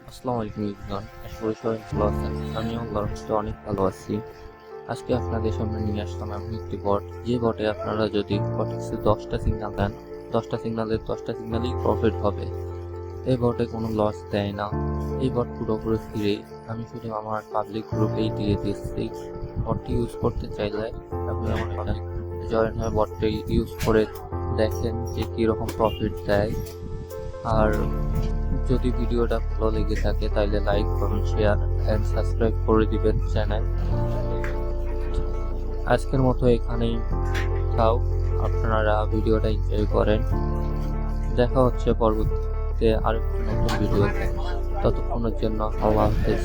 আসসালামু আলাইকুম ইবরান, আশা করি সবাই ভালো আছেন। আমি আল্লাহর রহমতে অনেক ভালো আছি। আজকে আপনাদের সামনে নিয়ে আসলাম এমন একটি বট, যে বটে আপনারা যদি সঠিক 10টা সিগন্যাল দেন, 10টা সিগন্যালের 10টা সিগন্যালই প্রফিট হবে। এই বটে কোনো লস দেয় না। এই বট পুরোপুরি ফ্রি। আমি শুধু আমার পাবলিক গ্রুপেই দিয়ে দিচ্ছি। বটটি ইউজ করতে চাইলে আপনি আমার পাবলিক জয়েন হয়ে বটটি ইউজ করে দেখেন যে কীরকম প্রফিট দেয়। আর যদি ভিডিওটা ভালো লেগে থাকে তাহলে লাইক করুন, শেয়ার এন্ড সাবস্ক্রাইব করে দিবেন চ্যানেল। আজকের মতো এখানেই থাও, আপনারা ভিডিওটা এনজয় করেন। দেখা হচ্ছে পরবর্তীতে আরেকটি নতুন ভিডিওতে। ততক্ষণের জন্য আল্লাহ হাফেজ।